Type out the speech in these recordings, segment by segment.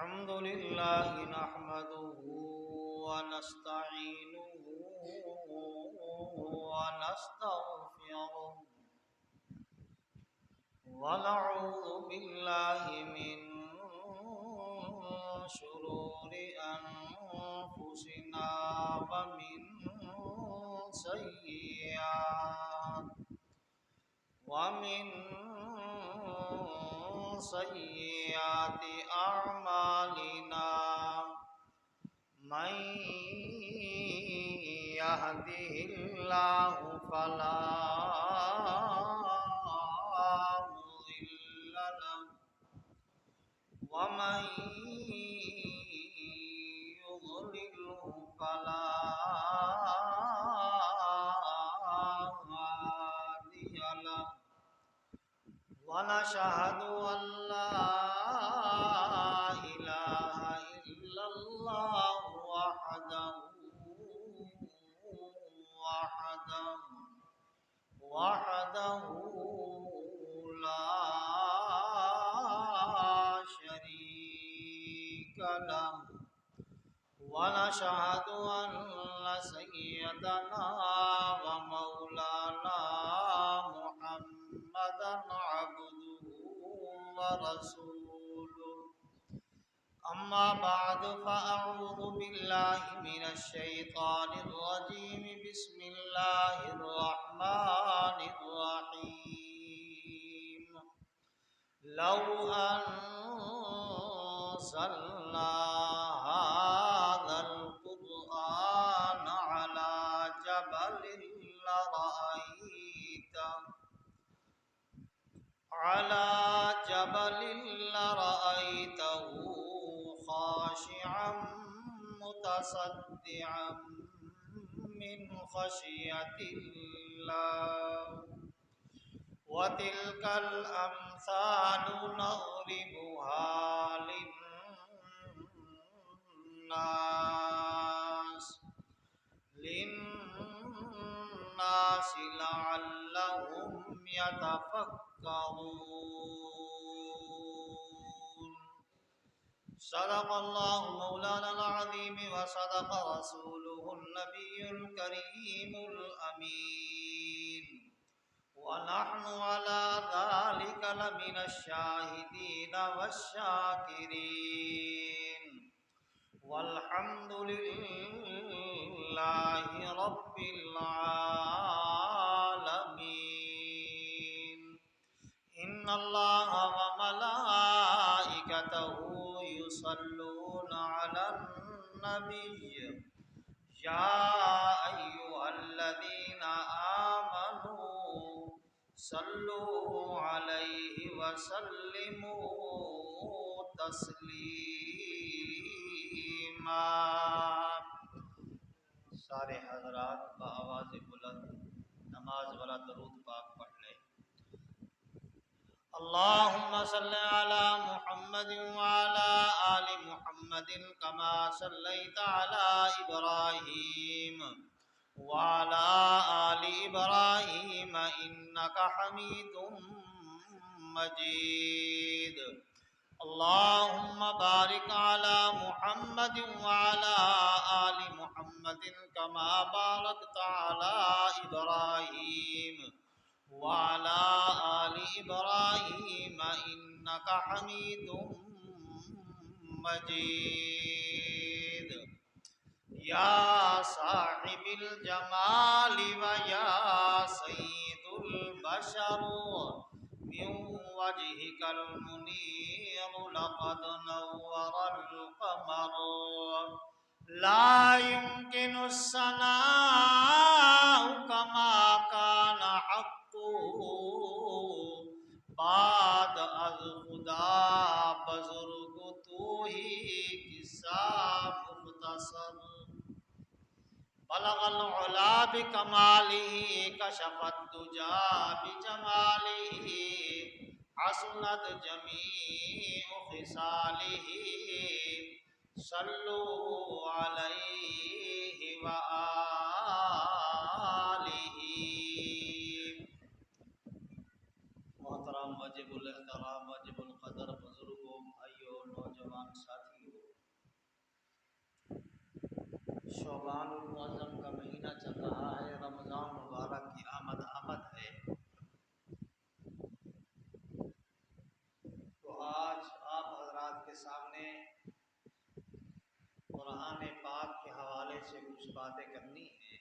الحمد لله نحمده ونستعينه ونستغفره ونعوذ بالله من شرور أنفسنا ومن سيئات أعمالنا من يهده الله فلا مضل له ومن يضلله فلا هادي له ونشهد أن لا إله إلا الله وحده لا شريك له ونشهد أن سيدنا ومولانا محمدا عبده ورسوله أما بعد فأعوذ بالله من الشيطان الرجيم بسم الله الرحمن الرحيم لو أنزلنا هذا القرآن على جبل لرأيته خاشعا متصدعا من خشية الله وتلك الأمثال نضربها للناس لعلهم يتفكرون صدق الله مولانا العظيم وصدق رسوله النبي الكريم الأمين ونحن على ذلك لمن الشاهدين والشاكرين والحمد لله رب العالمين إن الله وملائكته يصلون على النبي يا أيها الذين آمنوا صلوا عليه وسلموا تسلیما سارے حضرات بآواز بلند نماز والا درود پاک پڑھ لیں اللهم صل على محمد وعلى آل محمد كما صليت على إبراهيم وعلى آل إبراهيم إنك حميد مجيد اللهم بارك على محمد وعلى آل محمد كما باركت على إبراهيم وعلى آل إبراهيم إنك حميد مجيد يا صاحب الجمال ويا سيد البشر من وجهك المنير لقد نور القمر لا يمكن الثناء كما كان حقه بعد از خدا بزرگ تو ہی قصہ مختصر بلغ العلا بکمالہ کشف الدجا بجمالہ حسنت جمیع خصالہ صلو علیہ وآلہ محترم واجب الاحترام واجب القدر بزرگوں بھائیوں نوجوان ساتھیوں شعبان المعظم کا مہینہ چل رہا ہے، رمضان مبارک کی آمد ہے۔ تو آج آپ حضرات کے سامنے قرآن پاک کے حوالے سے کچھ باتیں کرنی ہیں۔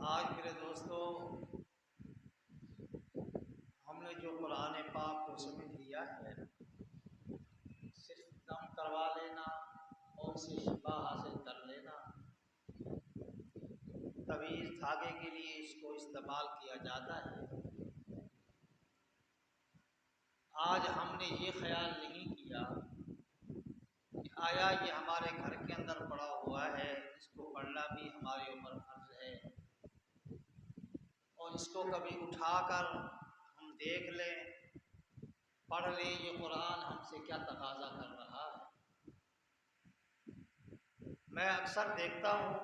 آج میرے دوستو، ہم نے جو قرآن پاک کو سمجھ لیا ہے، صرف دم کروا لینا اور اسے شفا حاصل کر لینا، طویل دھاگے کے لیے اس کو استعمال کیا جاتا ہے۔ آج ہم نے یہ خیال نہیں کیا کہ آیا یہ ہمارے گھر کے اندر پڑا ہوا ہے، اس کو پڑھنا بھی ہمارے اوپر فرض ہے، اور اس کو کبھی اٹھا کر ہم دیکھ لیں، پڑھ لیں یہ قرآن ہم سے کیا تقاضا کر رہا ہے۔ میں اکثر دیکھتا ہوں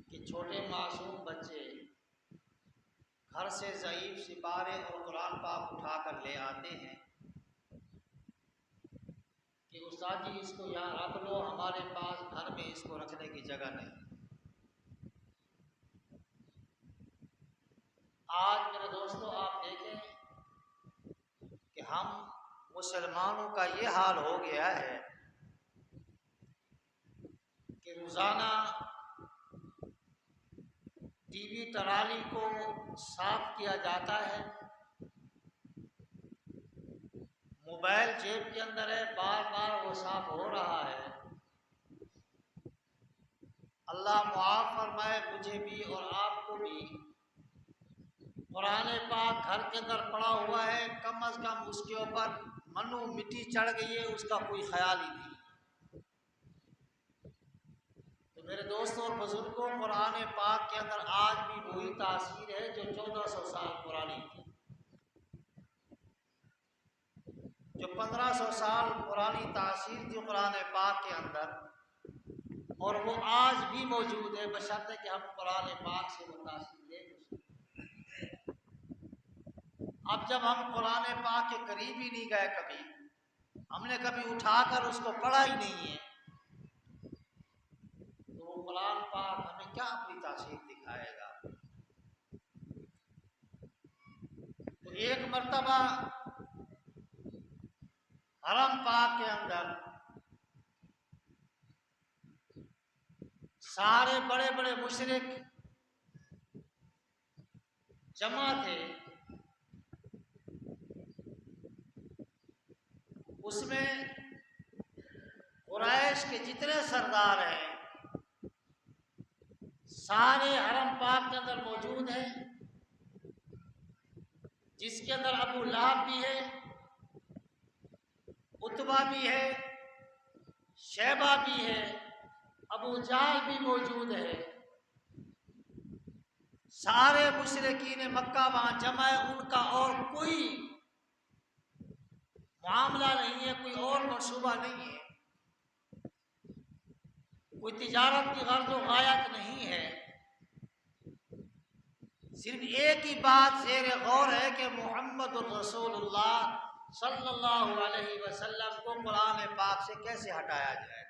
کہ چھوٹے معصوم بچے گھر سے ضعیف سپارے اور قرآن پاک اٹھا کر لے آتے ہیں کہ استاد جی اس کو یہاں رکھ لو، ہمارے پاس گھر میں اس کو رکھنے کی جگہ نہیں۔ آج میرے دوستو آپ دیکھیں کہ ہم مسلمانوں کا یہ حال ہو گیا ہے کہ روزانہ ٹی وی ٹرالی کو صاف کیا جاتا ہے، موبائل جیب کے اندر ہے، بار بار وہ صاف ہو رہا ہے۔ اللہ معاف فرمائے مجھے بھی اور آپ کو بھی۔ قرآن پاک گھر کے اندر پڑا ہوا ہے، کم از کم اس کے اوپر منو مٹی چڑھ گئی ہے، اس کا کوئی خیال ہی نہیں۔ تو میرے دوستوں اور بزرگوں، قرآن پاک کے اندر آج بھی وہی تاثیر ہے جو 1400 سال پرانی تھی، جو 1500 سال پرانی تاثیر تھی قرآن پاک کے اندر، اور وہ آج بھی موجود ہے، بشرطے کہ ہم قرآن پاک سے وہ تاثیر لے سکیں۔ اب جب ہم قرآن پاک کے قریب ہی نہیں گئے، کبھی ہم نے کبھی اٹھا کر اس کو پڑھا ہی نہیں ہے، تو وہ قرآن پاک ہمیں کیا اپنی تاثیر دکھائے گا۔ تو ایک مرتبہ حرم پاک کے اندر سارے بڑے بڑے مشرک جمع تھے، اس میں قریش کے جتنے سردار ہیں سارے حرم پاک کے اندر موجود ہیں، جس کے اندر ابو لہب بھی ہے، عتبہ بھی ہے، شیبہ بھی ہے، ابو جہل بھی موجود ہے۔ سارے مشرکین مکہ وہاں جمع ہے، ان کا اور کوئی معاملہ نہیں ہے، کوئی اور منصوبہ نہیں ہے، کوئی تجارت کی غرض و غایت نہیں ہے، صرف ایک ہی بات زیر غور ہے کہ محمد الرسول اللہ صلی اللہ علیہ وسلم کو قرآن پاک سے کیسے ہٹایا جائے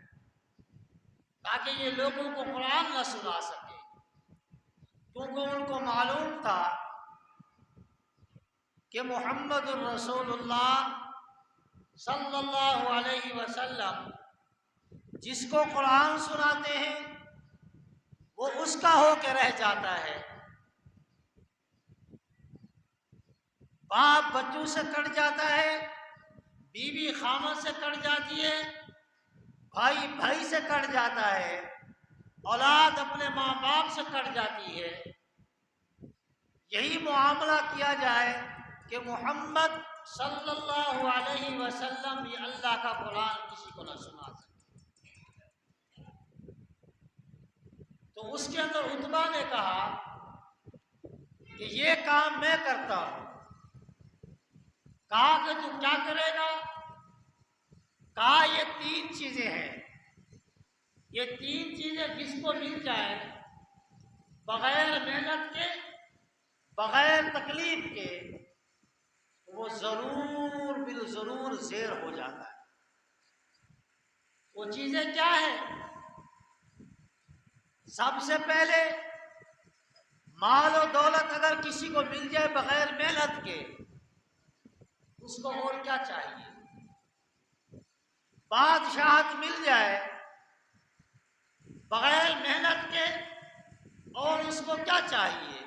تاکہ یہ لوگوں کو قرآن نہ سنا سکے، کیونکہ ان کو معلوم تھا کہ محمد الرسول اللہ صلی اللہ علیہ وسلم جس کو قرآن سناتے ہیں وہ اس کا ہو کے رہ جاتا ہے، باپ بچوں سے کٹ جاتا ہے، بیوی خامد سے کٹ جاتی ہے، بھائی بھائی سے کٹ جاتا ہے، اولاد اپنے ماں باپ سے کٹ جاتی ہے۔ یہی معاملہ کیا جائے کہ محمد صلی اللہ علیہ وسلم یہ اللہ کا قرآن کسی کو نہ سنا سکے۔ تو اس کے اندر عتبہ نے کہا کہ یہ کام میں کرتا ہوں۔ کہا کہ تو کیا کرے گا؟ کہا یہ 3 چیزیں ہیں، یہ 3 چیزیں جس کو مل جائے بغیر محنت کے، بغیر تکلیف کے، وہ ضرور بالضرور زیر ہو جاتا ہے۔ وہ چیزیں کیا ہیں؟ سب سے پہلے مال و دولت اگر کسی کو مل جائے بغیر محنت کے، اس کو اور کیا چاہیے؟ بادشاہت مل جائے بغیر محنت کے، اور اس کو کیا چاہیے؟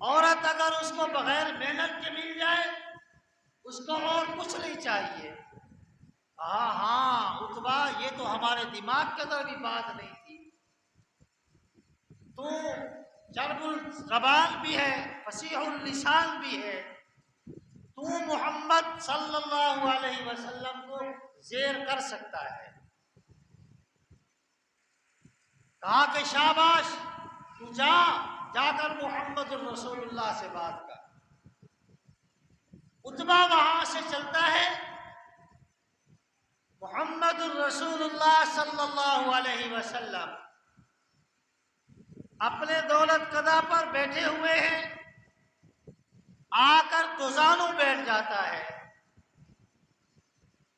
عورت اگر اس کو بغیر محنت کے مل جائے، اس کو اور کچھ نہیں چاہیے۔ ہاں عتبہ، یہ تو ہمارے دماغ کے اندر بھی بات نہیں تھی۔ تو چرب الزبان بھی ہے، فصیح اللسان بھی ہے، تو محمد صلی اللہ علیہ وسلم کو زیر کر سکتا ہے۔ کہا کہ شاباش، تو جا کر محمد الرسول اللہ سے بات کر۔ عتبہ وہاں سے چلتا ہے، محمد الرسول اللہ صلی اللہ علیہ وسلم اپنے دولت قدا پر بیٹھے ہوئے ہیں، آ کر دوزانوں بیٹھ جاتا ہے۔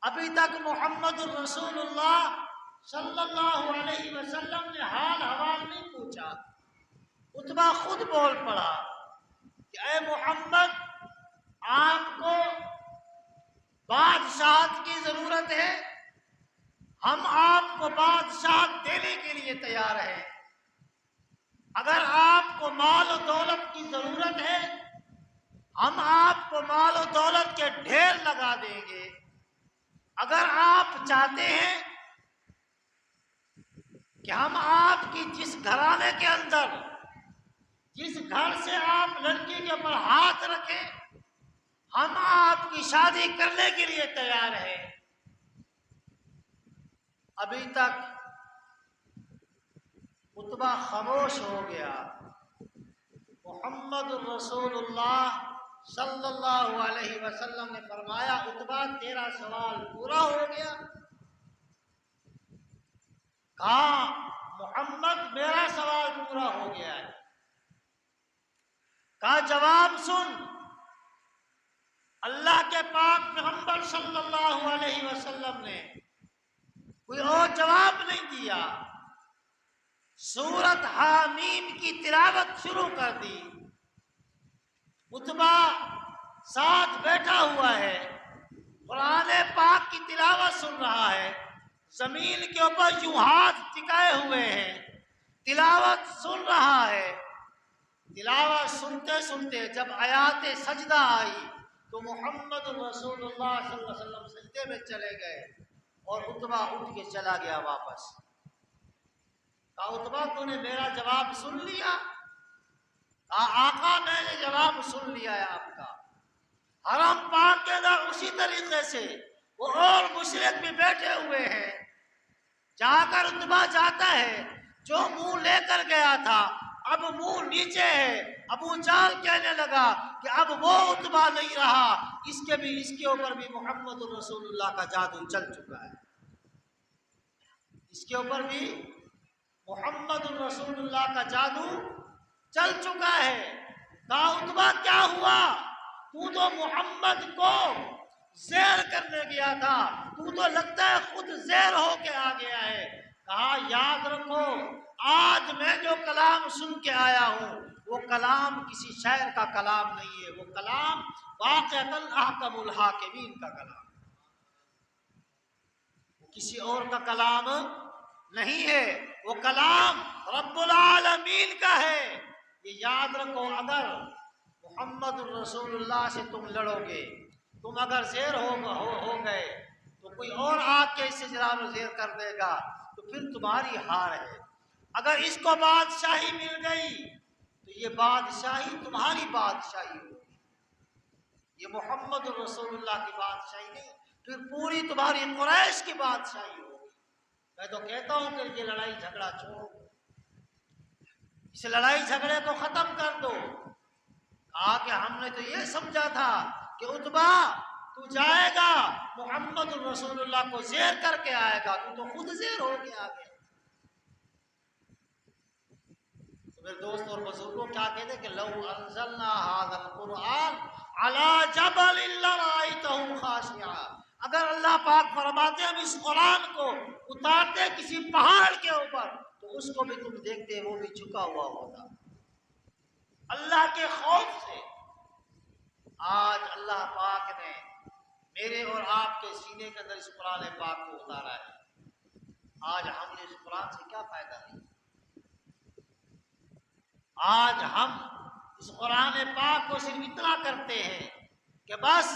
ابھی تک محمد الرسول اللہ صلی اللہ علیہ وسلم نے حال حوال نہیں پوچھا۔ عتبہ خود بول پڑا کہ اے محمد، آپ کو بادشاہت کی ضرورت ہے، ہم آپ کو بادشاہت دینے کے لیے تیار ہیں۔ اگر آپ کو مال و دولت کی ضرورت ہے، ہم آپ کو مال و دولت کے ڈھیر لگا دیں گے۔ اگر آپ چاہتے ہیں کہ ہم آپ کی جس گھرانے کے اندر، جس گھر سے آپ لڑکی کے اوپر ہاتھ رکھیں، ہم آپ کی شادی کرنے کے لیے تیار ہیں۔ ابھی تک عتبہ خاموش ہو گیا۔ محمد الرسول اللہ صلی اللہ علیہ وسلم نے فرمایا، عتبہ تیرا سوال پورا ہو گیا؟ کہا محمد میرا سوال پورا ہو گیا ہے۔ کہا جواب سن، اللہ کے پاک پیغمبر صلی اللہ علیہ وسلم نے کوئی اور جواب نہیں دیا، سورت حامیم کی تلاوت شروع کر دی۔ عتبہ ساتھ بیٹھا ہوا ہے، قرآن پاک کی تلاوت سن رہا ہے، زمین کے اوپر یوں ہاتھ ٹکائے ہوئے ہیں، تلاوت سن رہا ہے۔ تلاوت سنتے سنتے جب آیات سجدہ آئی تو محمد رسول اللہ صلی اللہ علیہ وسلم سجدے میں چلے گئے، اور عتبہ اٹھ کے چلا گیا واپس۔ کہا عتبہ تو نے میرا جواب سن لیا؟ کہا آقا میں نے جواب سن لیا ہے آپ کا۔ حرم پاک کے اندر اسی طریقے سے وہ اور مشرک بھی بیٹھے ہوئے ہیں۔ جا کر عتبہ جاتا ہے، جو منہ لے کر گیا تھا اب منہ نیچے ہے۔ ابو جہل کہنے لگا کہ اب وہ عتبہ نہیں رہا، اس کے اوپر بھی محمد الرسول اللہ کا جادو چل چکا ہے، اس کے اوپر بھی محمد الرسول اللہ کا جادو چل چکا ہے۔ کہا عتبہ کیا ہوا؟ تو تو محمد کو زیر کرنے گیا تھا، تو تو لگتا ہے خود زیر ہو کے آ گیا ہے۔ کہا یاد رکھو، آج میں جو کلام سن کے آیا ہوں وہ کلام کسی شاعر کا کلام نہیں ہے، وہ کلام واقعتاً احکم الحاکمین کا کلام، وہ کسی اور کا کلام نہیں ہے، وہ کلام رب العالمین کا ہے۔ یہ یاد رکھو، اگر محمد الرسول اللہ سے تم لڑو گے، تم اگر زیر ہو گئے تو کوئی اور آ کے اس سے جلال و زیر کر دے گا، تو پھر تمہاری ہار ہے۔ اگر اس کو بادشاہی مل گئی تو یہ بادشاہی تمہاری بادشاہی ہوگی، یہ محمد الرسول اللہ کی بادشاہی نہیں، پھر پوری تمہاری قریش کی بادشاہی ہوگی۔ میں تو کہتا ہوں کہ یہ لڑائی جھگڑا چھوڑو، اس لڑائی جھگڑے کو ختم کر دو۔ کہا کہ ہم نے تو یہ سمجھا تھا کہ عتبہ تو جائے گا محمد الرسول اللہ کو زیر کر کے آئے گا، تو خود زیر ہو کے آ گیا۔ میرے دوست اور بزرگوں کیا کہتے ہیں کہ لو انزلنا ھذا القرآن علی جبل لرأیتہ خاشعا، اگر اللہ پاک فرماتے ہم اس قرآن کو اتارتے کسی پہاڑ کے اوپر تو اس کو بھی تم دیکھتے وہ بھی جھکا ہوا ہوتا اللہ کے خوف سے۔ آج اللہ پاک نے میرے اور آپ کے سینے کے اندر اس قرآن پاک کو اتارا ہے، آج ہم نے اس قرآن سے کیا فائدہ لیا؟ آج ہم اس قرآن پاک کو صرف اتنا کرتے ہیں کہ بس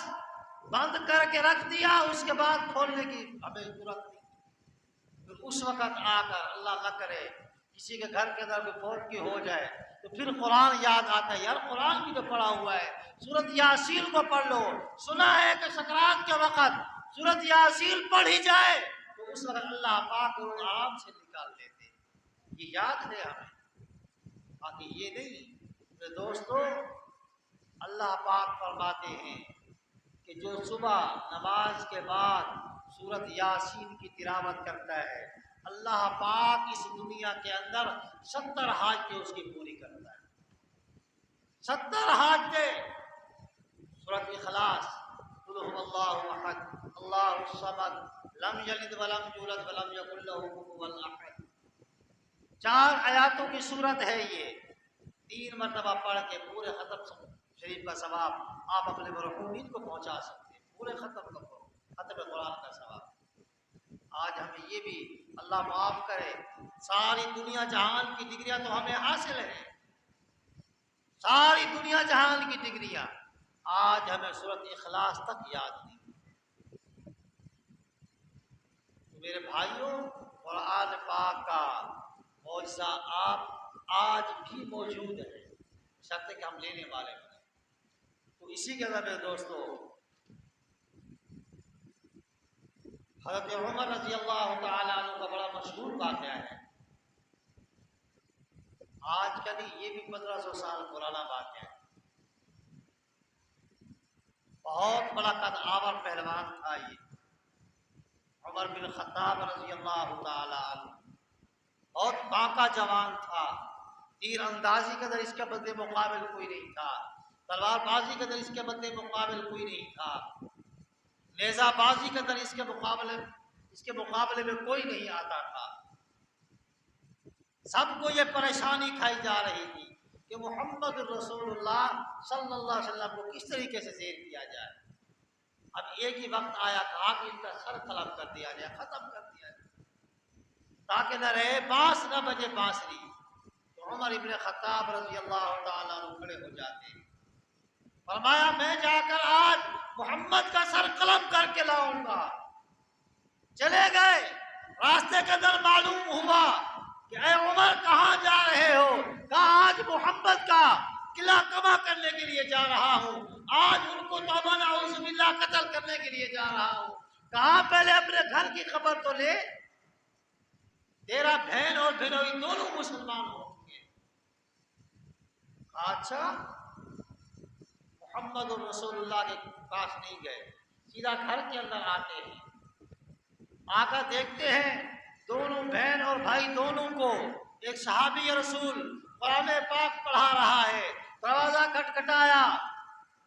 بند کر کے رکھ دیا، اس کے بعد کھولنے کی ہمیں ضرورت نہیں۔ پھر اس وقت آ کر اللہ نہ کرے کسی کے گھر کے اندر کوئی فوت کی ہو جائے تو پھر قرآن یاد آتا ہے، یار قرآن بھی تو پڑھا ہوا ہے، سورۃ یاسین کو پڑھ لو۔ سنا ہے کہ سکرات کے وقت سورۃ یاسین پڑھی جائے تو اس وقت اللہ پاک کو آرام سے نکال لیتے، یہ یاد ہے ہمیں، باقی یہ نہیں۔ میرے دوستو، اللہ پاک فرماتے ہیں کہ جو صبح نماز کے بعد سورۃ یاسین کی تلاوت کرتا ہے اللہ پاک اس دنیا کے اندر 70 حاجتیں اس کی پوری کرتا ہے، 70 حاجتیں۔ سورۃ اخلاص، قل هو اللہ احد اللہ الصمد لم یلد ولم یولد ولم یکن له کفوا احد، 4 آیاتوں کی سورت ہے یہ، 3 مرتبہ پڑھ کے پورے ختم شریف کا ثواب آپ اپنے مرحومین کو پہنچا سکتے ہیں، پورے ختم قرآن کا ثواب۔ آج ہمیں یہ بھی اللہ معاف کرے، ساری دنیا جہان کی ڈگریاں تو ہمیں حاصل ہیں، ساری دنیا جہان کی ڈگریاں، آج ہمیں سورۃ اخلاص تک یاد نہیں۔ تو میرے بھائیوں، قرآن پاک کا معجزہ آپ آج بھی موجود ہے، شرط ہے کہ ہم لینے والے ہیں۔ تو اسی کے اندر میرے دوستو، حضرت عمر رضی اللہ تعالیٰ عنہ کا بڑا مشہور واقعہ ہے، آج کا نہیں، یہ بھی 1500 سال پرانا واقعہ ہے۔ بہت بڑا قد آور پہلوان تھا یہ عمر بن خطاب رضی اللہ تعالیٰ عنہ، بہت باقا جوان تھا، تیر اندازی کے اندر اس کے بدلے مقابل کوئی نہیں تھا، تلوار بازی کے اندر اس کے بدلے مقابل کوئی نہیں تھا، نیزہ بازی کے اندر اس کے مقابلے میں کوئی نہیں آتا تھا۔ سب کو یہ پریشانی کھائی جا رہی تھی کہ محمد رسول اللہ صلی اللہ علیہ وسلم کو کس طریقے سے زیر کیا جائے۔ اب ایک ہی وقت آیا تھا کہ ان کا سر قلم کر دیا جائے، ختم کر دیا جائے، تاکہ نہ رہے بانس نہ بجے بانسری۔ تو عمر ابن خطاب رضی اللہ تعالیٰ عنہ کھڑے ہو جاتے، فرمایا میں جا کر آج محمد کا سر قلم کر کے لاؤں گا۔ چلے گئے، راستے کے اندر معلوم ہوا کہ اے عمر کہاں جا رہے ہو؟ کہا آج محمد کا قلعہ کما کرنے کے لیے جا رہا ہوں، آج ان کو توبہ نعوذ باللہ قتل کرنے کے لیے جا رہا ہوں۔ کہا پہلے اپنے گھر کی خبر تو لے، تیرا بہن اور بھنوئی دونوں مسلمان ہوں گے۔ اچھا، محمد رسول اللہ کے پاس نہیں گئے، سیدھا گھر کے اندر آتے ہیں، آ کر دیکھتے ہیں دونوں بہن اور بھائی دونوں کو ایک صحابی رسول قرآن پاک پڑھا رہا ہے۔ دروازہ کھٹکھٹایا،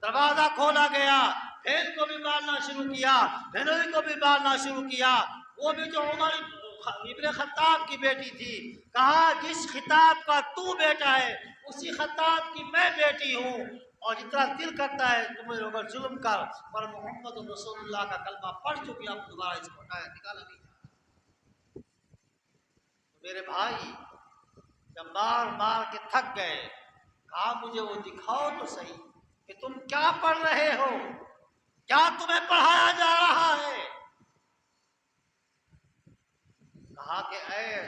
دروازہ کھولا گیا، بہن کو بھی مارنا شروع کیا، بہنوئی کو بھی مارنا شروع کیا، وہ بھی جو عمر ابن خطاب کی بیٹی تھی، کہا جس خطاب کا تو بیٹا ہے اسی خطاب کی میں بیٹی ہوں، اور جتنا دل کرتا ہے تمہیں اوپر ظلم کر، پر محمد رسول اللہ کا کلمہ پڑھ چکی، اب دوبارہ اس کو ہٹایا نکالا نہیں۔ میرے بھائی جب مار مار کے تھک گئے، کہا مجھے وہ دکھاؤ تو صحیح کہ تم کیا پڑھ رہے ہو، کیا تمہیں پڑھایا جا رہا ہے؟ کہا کہ اے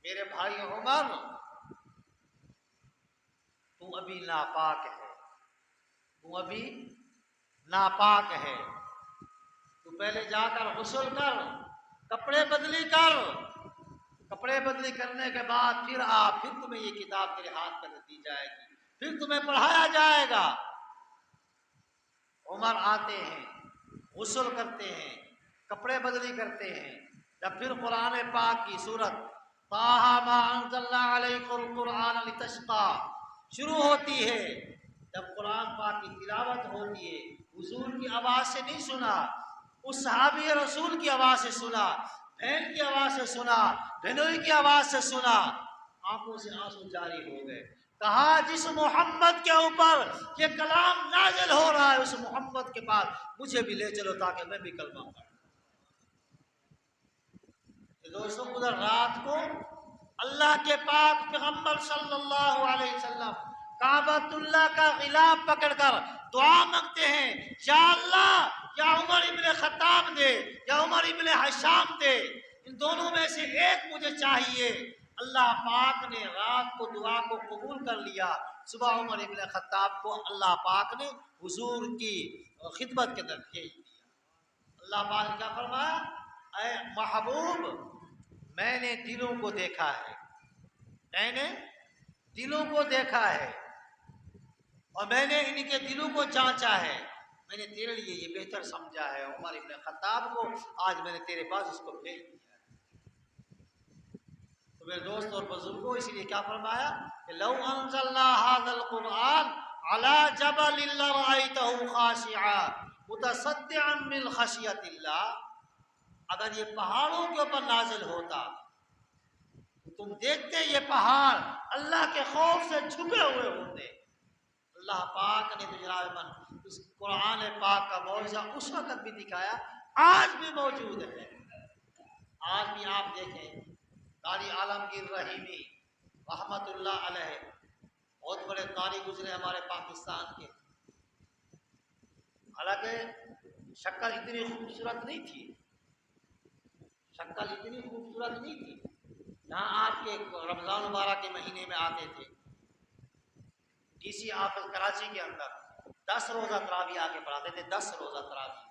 میرے بھائی عمر، تو ابھی ناپاک ہے، تو ابھی ناپاک ہے، تو پہلے جا کر غسل کر، کپڑے بدلی کر، کپڑے بدلی کرنے کے بعد پھر پھر تمہیں یہ کتاب تیرے ہاتھ پر دی جائے گی، پھر تمہیں پڑھایا جائے گا۔ عمر آتے ہیں، غسل کرتے ہیں، کپڑے بدلی کرتے ہیں، جب پھر قرآن پاک کی سورت طٰہٰ مَا أَنزَلْنَا عَلَيْكَ القرآن لتشقى شروع ہوتی ہے جب قرآن پاک کی تلاوت ہوتی ہے، حضور کی آواز سے نہیں سنا، اس صحابی رسول کی آواز سے سنا، بہن کی آواز سے سنا، بہنوئی کی آواز سے سنا، آنکھوں سے آنسو جاری ہو گئے۔ کہا جس محمد کے اوپر یہ کلام نازل ہو رہا ہے اس محمد کے پاس مجھے بھی لے چلو تاکہ میں بھی کلمہ پڑھوں۔ دوستوں ادھر رات کو اللہ کے پاک پیغمبر صلی اللہ علیہ وسلم کعبۃ اللہ کا غلاف پکڑ کر دعا مانگتے ہیں، یا اللہ یا عمر ابن خطاب دے یا عمر ابن حشام دے، ان دونوں میں سے ایک مجھے چاہیے۔ اللہ پاک نے رات کو دعا کو قبول کر لیا، صبح عمر ابن خطاب کو اللہ پاک نے حضور کی خدمت کے اندر بھیج دیا۔ اللہ پاک نے کیا فرمایا؟ اے محبوب میں نے دلوں کو دیکھا ہے، میں نے دلوں کو دیکھا ہے اور میں نے ان کے دلوں کو جانچا ہے، میں نے تیرے لیے یہ بہتر سمجھا ہے عمر ابن خطاب کو، آج میں نے تیرے پاس اس کو بھیج دیا ہے۔ تو میرے دوست اور بزرگوں اس لیے کیا فرمایا کہ لو انزلنا هذا القرآن على جبل لرأيته خاشعا متصدعا من خشیۃ اللہ، اگر یہ پہاڑوں کے اوپر نازل ہوتا تم دیکھتے یہ پہاڑ اللہ کے خوف سے جھکے ہوئے ہوتے۔ اللہ پاک نے تو جناب من اس قرآن پاک کا معجزہ اس وقت بھی دکھایا، آج بھی موجود ہے۔ آج بھی آپ دیکھیں قاری عالمگیر رحیمی رحمت اللہ علیہ، بہت بڑے قاری گزرے ہمارے پاکستان کے، حالانکہ شکل اتنی خوبصورت نہیں تھی، شکل اتنی خوبصورت نہیں تھی، یہاں آپ کے رمضان مبارک کے مہینے میں آتے تھے ڈی سی آفس کراچی کے اندر 10 روزہ تراویح آ کے پڑھاتے تھے، 10 روزہ تراویح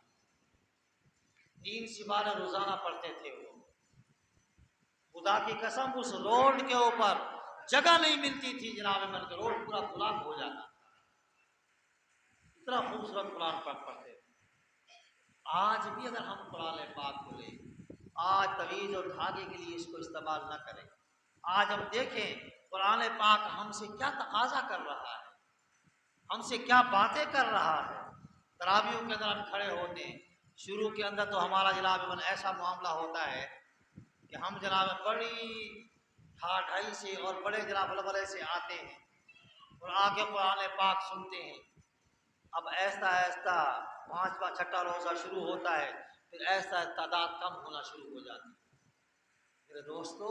3 سپارے روزانہ پڑھتے تھے وہ۔ خدا کی قسم اس روڈ کے اوپر جگہ نہیں ملتی تھی جناب من کے، روڈ پورا بلاک ہو جاتا، اتنا خوبصورت قرآن پاک پڑھتے تھے۔ آج بھی اگر ہم قرآن پاک کو لیں، آج تویز اور دھاگے کے لیے اس کو استعمال نہ کریں، آج ہم دیکھیں قرآن پاک ہم سے کیا تقاضا کر رہا ہے، ہم سے کیا باتیں کر رہا ہے۔ تراویحوں کے اندر ہم کھڑے ہوتے ہیں، شروع کے اندر تو ہمارا جناب من ایسا معاملہ ہوتا ہے کہ ہم جناب بڑی ٹھاٹھائی سے اور بڑے جناب بلبلے سے آتے ہیں اور آگے قرآن پاک سنتے ہیں۔ اب ایسا ایسا 5واں 6واں روزہ شروع ہوتا ہے، پھر ایسا تعداد کم ہونا شروع ہو جاتی ہے۔ میرے دوستو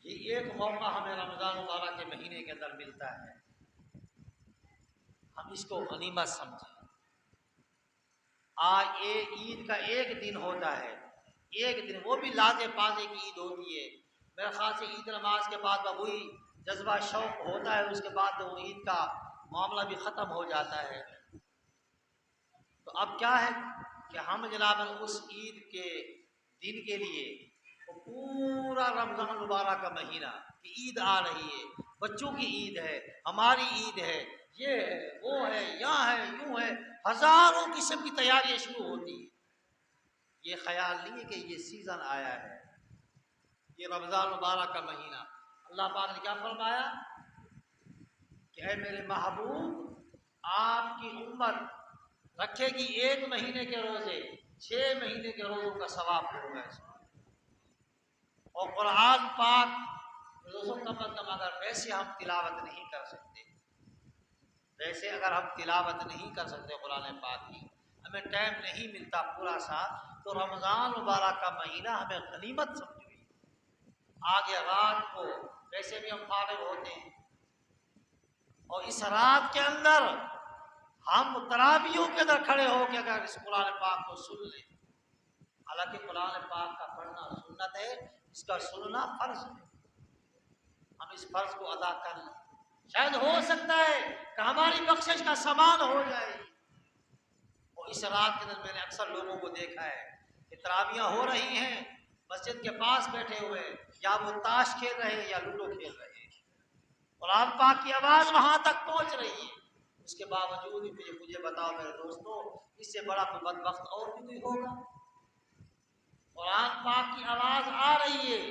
یہ ایک موقع ہمیں رمضان مبارک کے مہینے کے اندر ملتا ہے، ہم اس کو غنیمت سمجھیں۔ آج عید کا ایک دن ہوتا ہے، ایک دن وہ بھی لازے پازے کی عید ہوتی ہے، میرے خیال سے عید نماز کے بعد وہی جذبہ شوق ہوتا ہے، اس کے بعد وہ عید کا معاملہ بھی ختم ہو جاتا ہے۔ تو اب کیا ہے کہ ہم جناب اس عید کے دن کے لیے وہ پورا رمضان مبارک کا مہینہ کہ عید آ رہی ہے، بچوں کی عید ہے، ہماری عید ہے، یہ ہے وہ ہے یہاں ہے یوں ہے، ہزاروں قسم کی تیاریاں شروع ہوتی ہیں۔ یہ خیال نہیں ہے کہ یہ سیزن آیا ہے، یہ رمضان مبارک کا مہینہ۔ اللہ پاک نے کیا فرمایا کہ اے میرے محبوب آپ کی امت رکھے گی 1 مہینے کے روزے، 6 مہینے کے روزوں کا ثواب ہوگا اس میں۔ اور قرآن پاک روزوں کا مطلب اگر ویسے ہم تلاوت نہیں کر سکتے، ویسے اگر ہم تلاوت نہیں کر سکتے قرآن پاک کی، ہمیں ٹائم نہیں ملتا پورا ساتھ، تو رمضان مبارک کا مہینہ ہمیں غنیمت سمجھوئی۔ آگے رات کو ویسے بھی ہم فارغ ہوتے ہیں اور اس رات کے اندر ہم تراویحوں کے اندر کھڑے ہو کے اگر اس قرآن پاک کو سن لیں، حالانکہ قرآن پاک کا پڑھنا سنت ہے، اس کا سننا فرض ہے، ہم اس فرض کو ادا کر لیں، شاید ہو سکتا ہے کہ ہماری بخشش کا سامان ہو جائے۔ اور اس رات کے اندر میں نے اکثر لوگوں کو دیکھا ہے کہ تراویحاں ہو رہی ہیں، مسجد کے پاس بیٹھے ہوئے یا وہ تاش کھیل رہے ہیں یا لوڈو کھیل رہے ہیں، قرآن پاک کی آواز وہاں تک پہنچ رہی ہے، اس کے باوجود بھی مجھے بتاؤ میرے دوستو اس سے بڑا کوئی بدبخت اور بھی کوئی ہوگا؟ قرآن پاک کی آواز آ رہی ہے،